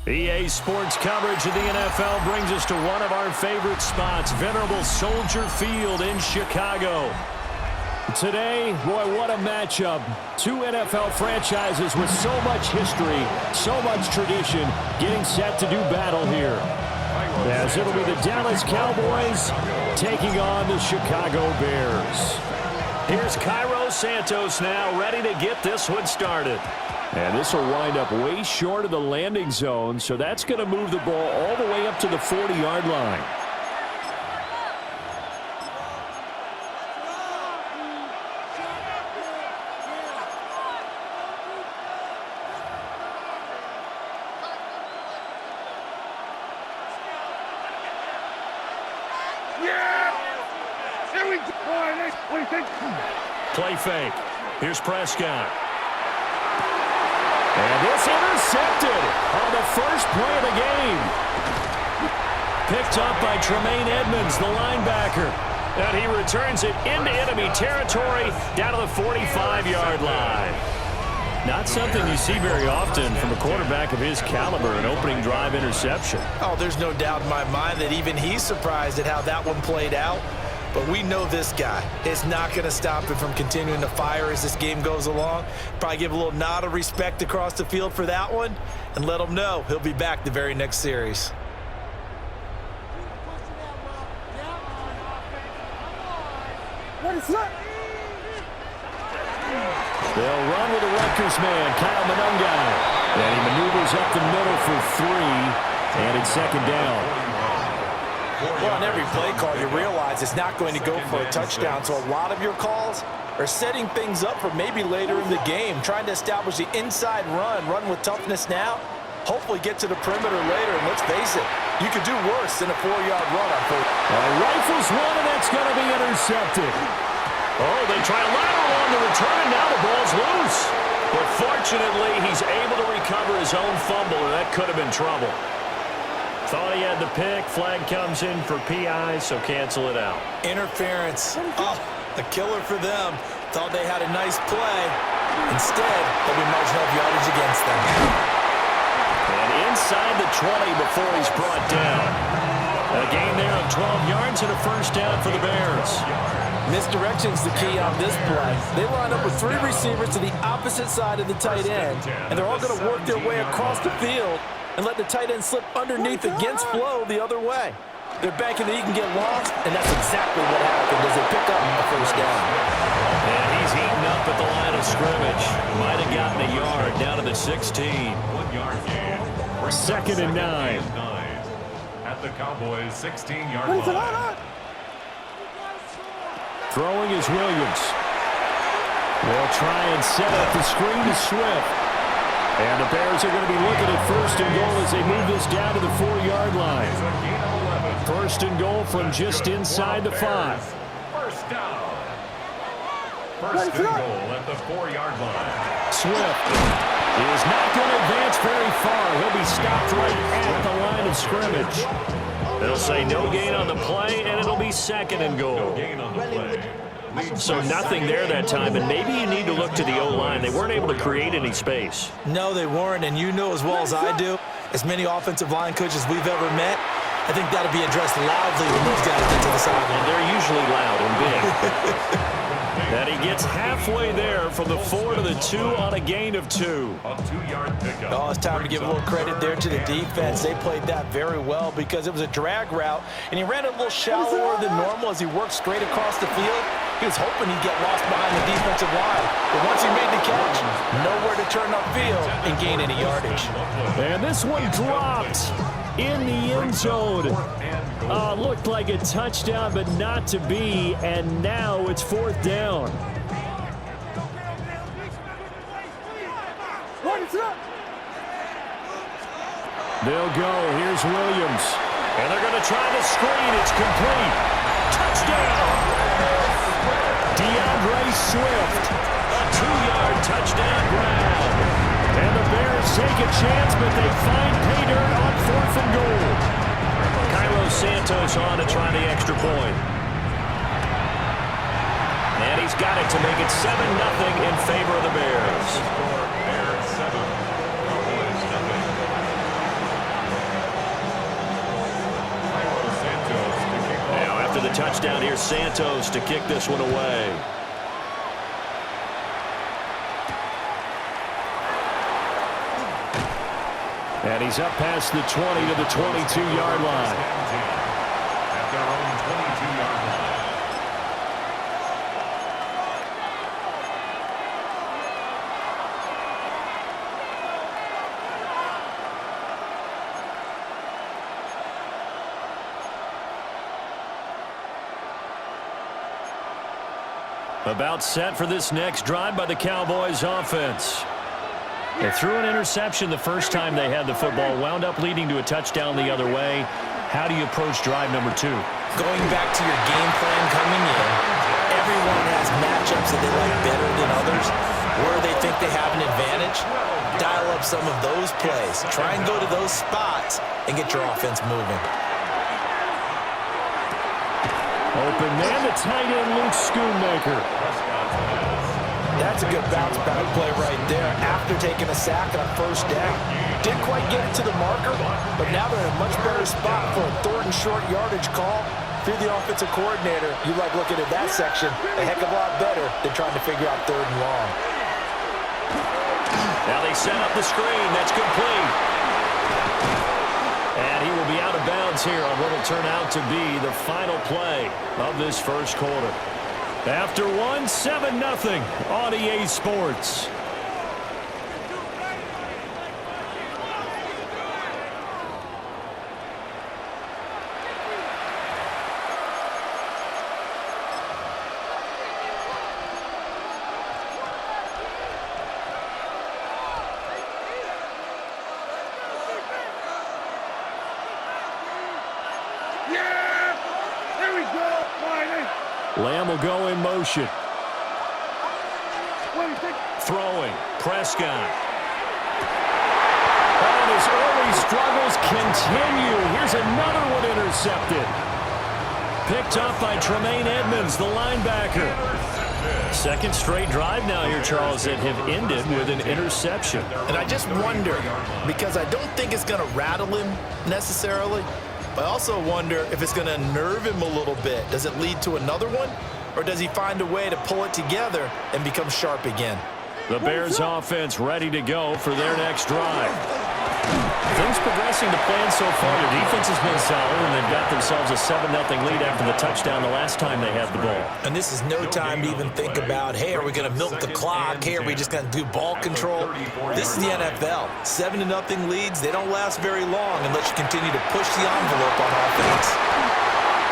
EA Sports coverage of the NFL brings us to one of our favorite spots, venerable Soldier Field in Chicago. Today, boy, what a matchup. Two NFL franchises with so much history, so much tradition, getting set to do battle here. As it'll be the Dallas Cowboys taking on the Chicago Bears. Here's Cairo Santos now, ready to get this one started. And this will wind up way short of the landing zone, so that's going to move the ball all the way up to the 40-yard line. Play fake. Here's Prescott. And it's intercepted on the first play of the game. Picked up by Tremaine Edmonds, the linebacker. And he returns it into enemy territory down to the 45-yard line. Not something you see very often from a quarterback of his caliber, an opening drive interception. Oh, there's no doubt in my mind that even he's surprised at how that one played out. But we know this guy is not going to stop him from continuing to fire as this game goes along. Probably give a little nod of respect across the field for that one and let him know he'll be back the very next series. They'll run with the Rutgers man, Kyle Monungai. And he maneuvers up the middle for 3, and it's second down. Well, on every play call, you realize it's not going to go for a touchdown, so a lot of your calls are setting things up for maybe later in the game, trying to establish the inside run with toughness now, hopefully get to the perimeter later, and let's face it, you could do worse than a 4-yard run on fourth. Rifles one, and that's going to be intercepted. Oh, they try a lateral on the return, and now the ball's loose. But fortunately, he's able to recover his own fumble, and that could have been trouble. Thought he had the pick. Flag comes in for PI, so cancel it out. Interference. Oh, a killer for them. Thought they had a nice play. Instead, they'll be margin of yardage against them. And inside the 20 before he's brought down. A gain there of 12 yards and a first down for the Bears. Misdirection's the key on this play. They line up with 3 receivers to the opposite side of the tight end, and they're all going to work their way across the field and let the tight end slip underneath against flow the other way. They're banking that he can get lost, and that's exactly what happened as they pick up a first down. And he's eaten up at the line of scrimmage. Might have gotten a yard down to the 16. 1-yard gain. Second and 9. At the Cowboys' 16-yard line. Throwing is Williams. They'll try and set up the screen to Swift. And the Bears are going to be looking at first and goal as they move this down to the 4-yard line. First and goal from just inside the 5. First down. First and goal at the 4-yard line. Swift is not going to advance very far. He'll be stopped right at the line of scrimmage. They'll say no gain on the play, and it'll be second and goal. No gain on the play. So nothing there that time, and maybe you need to look to the O-line. They weren't able to create any space. No, they weren't, and you know as well as I do, as many offensive line coaches we've ever met, I think that'll be addressed loudly when those guys get to the sideline. And they're usually loud and big. And he gets halfway there from the 4 to the 2 on a gain of 2. A 2-yard pickup. Oh, it's time to give a little credit there to the defense. They played that very well because it was a drag route, and he ran it a little shallower than normal as he worked straight across the field. He was hoping he'd get lost behind the defensive line. But once he made the catch, nowhere to turn upfield and gain any yardage. And this one dropped in the end zone. Looked like a touchdown, but not to be. And now it's 4th down. They'll go. Here's Williams. And they're going to try the screen. It's complete. Touchdown. DeAndre Swift. A 2-yard touchdown grab. And the Bears take a chance, but they find pay dirt on 4th and goal. Cairo Santos on to try the extra point. And he's got it to make it 7-0 in favor of the Bears. Bears 7, Cowboys 0. the touchdown. Here's Santos to kick this one away. And he's up past the 20 to the 22-yard line. At their own 22-yard line. About set for this next drive by the Cowboys offense. They threw an interception the first time they had the football, wound up leading to a touchdown the other way. How do you approach drive number 2? Going back to your game plan coming in, everyone has matchups that they like better than others. Where they think they have an advantage, dial up some of those plays. Try and go to those spots and get your offense moving. Open man, the tight end, Luke Schoonmaker. That's a good bounce-back play right there after taking a sack on first down. Didn't quite get it to the marker, but now they're in a much better spot for a third and short yardage call. If you're the offensive coordinator, you like looking at that section a heck of a lot better than trying to figure out third and long. Now they set up the screen. That's complete. And he will be out of bounds here on what will turn out to be the final play of this first quarter. After one, 7-0 on EA Sports. Lamb will go in motion. Throwing. Prescott. And his early struggles continue. Here's another one intercepted. Picked up by Tremaine Edmonds, the linebacker. Second straight drive now here, Charles, that have ended with an interception. And I just wonder, because I don't think it's going to rattle him necessarily, but I also wonder if it's going to nerve him a little bit. Does it lead to another one? Or does he find a way to pull it together and become sharp again? The Bears offense ready to go for their next drive. Things progressing to plan so far. Their defense has been solid, and they've got themselves a 7-0 lead after the touchdown the last time they had the ball. And this is no time to even think about, hey, are we going to milk the clock? Hey, are we just going to do ball control? This is the NFL. 7-0 leads, they don't last very long unless you continue to push the envelope on offense.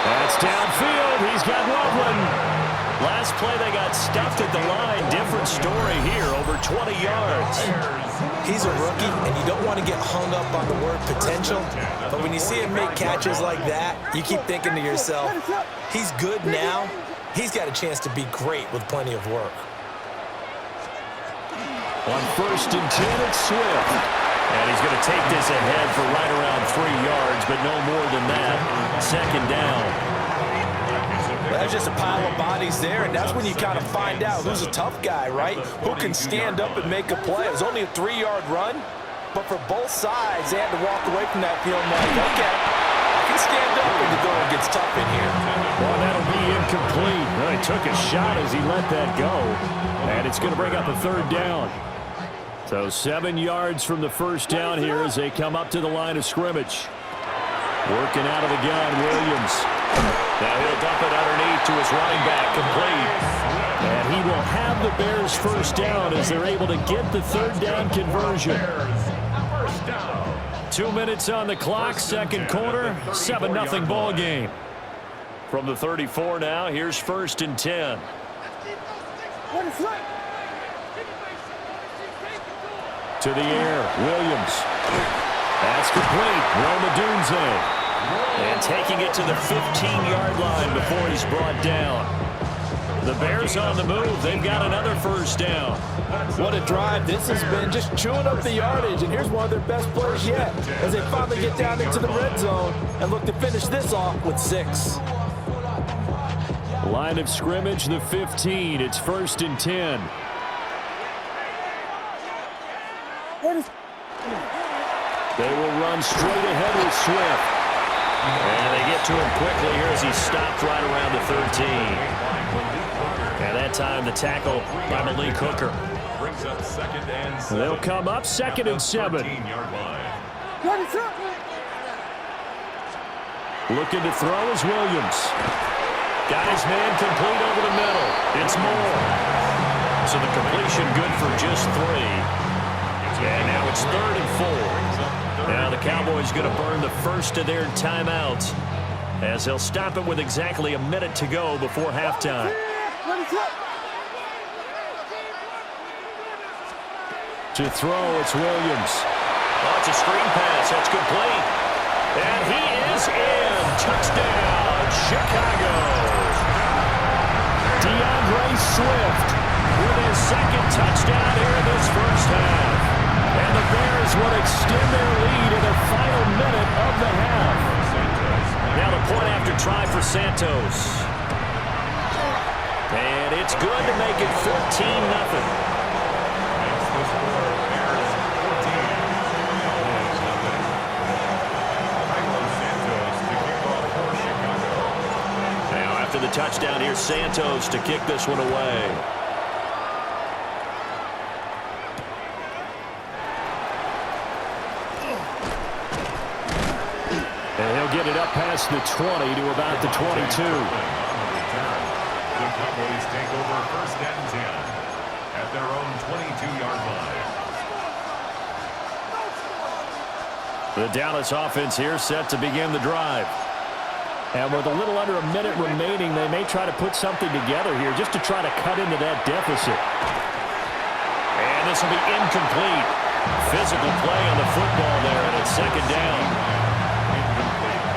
That's downfield. He's got Loveland. Last play, they got stuffed at the line. Different story here, over 20 yards. He's a rookie, and you don't want to get hung up on the word potential. But when you see him make catches like that, you keep thinking to yourself, he's good now. He's got a chance to be great with plenty of work. On 1st and 10, it's Swift. And he's going to take this ahead for right around 3 yards, but no more than that. Second down. There's just a pile of bodies there, and that's when you kind of find out who's a tough guy, right? Who can stand up and make a play. It was only a 3-yard run, but for both sides, they had to walk away from that feeling like, okay, I can stand up when the going gets tough in here. Well, that'll be incomplete. Well, he took a shot as he let that go, and it's going to bring up a 3rd down. So 7 yards from the first down here as they come up to the line of scrimmage. Working out of the gun, Williams. Now he'll dump it underneath to his running back, complete. And he will have the Bears first down as they're able to get the 3rd down conversion. 2 minutes on the clock, second quarter, 7-0 ball game. From the 34 now, here's 1st and 10. To the air, Williams. That's complete. Roma Dunze. And taking it to the 15-yard line before he's brought down. The Bears on the move. They've got another first down. What a drive this has been, just chewing up the yardage. And here's one of their best plays yet as they finally get down into the red zone and look to finish this off with 6. Line of scrimmage, the 15. It's 1st and 10. They will run straight ahead with Swift. And they get to him quickly here as he stopped right around the 13. And that time the tackle by Malik Hooker. Brings up 2nd and 7. They'll come up 2nd and 7. 13-yard line. Looking to throw is Williams. Got his man complete over the middle. It's Moore. So the completion good for just 3. And now it's 3rd and 4. Now the Cowboys going to burn the first of their timeouts as they'll stop it with exactly a minute to go before halftime. To throw, it's Williams. Oh, it's a screen pass. That's complete. And he is in. Touchdown, Chicago. DeAndre Swift with his 2nd touchdown here in this first half. And the Bears will extend their lead in the final minute of the half. Now the point after try for Santos. And it's good to make it 14-0. After the touchdown, here's Santos to kick this one away. And he'll get it up past the 20 to about the 22. The Cowboys take over 1st and 10 at their own 22-yard line. The Dallas offense here set to begin the drive. And with a little under a minute remaining, they may try to put something together here just to try to cut into that deficit. And this will be incomplete. Physical play on the football there, and it's 2nd down. Incomplete.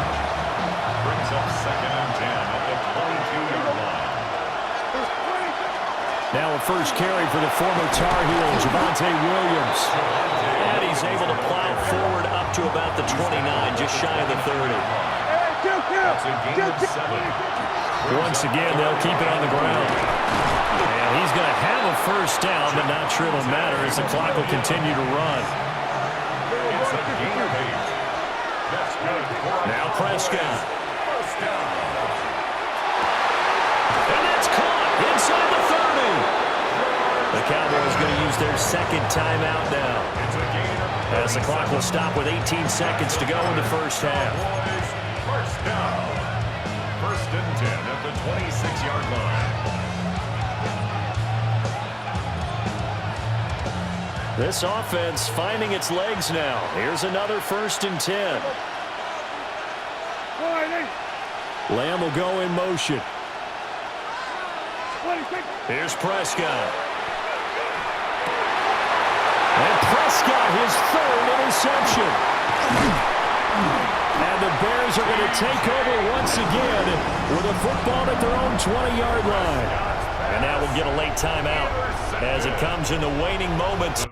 Brings up 2nd and 10 at the 22-yard line. Now a first carry for the former Tar Heel, Javonte Williams. And he's able to plow forward up to about the 29, just shy of the 30. That's a gain of 7. Once again, they'll keep it on the ground. And he's going to have a first down, but not sure it'll matter as the clock will continue to run. It's a gain of 8. That's good. Now Prescott. First down. And that's caught inside the 30. The Cowboys going to use their 2nd timeout now, It's a gain of as the clock will stop with 18 seconds to go in the first half. First down. 1st and 10 at the 26-yard line. This offense finding its legs now. Here's another 1st and 10. Lamb will go in motion. Here's Prescott. And Prescott, his 3rd interception. And the Bears are going to take over once again with a football at their own 20-yard line. And now we'll get a late timeout as it comes in the waning moments.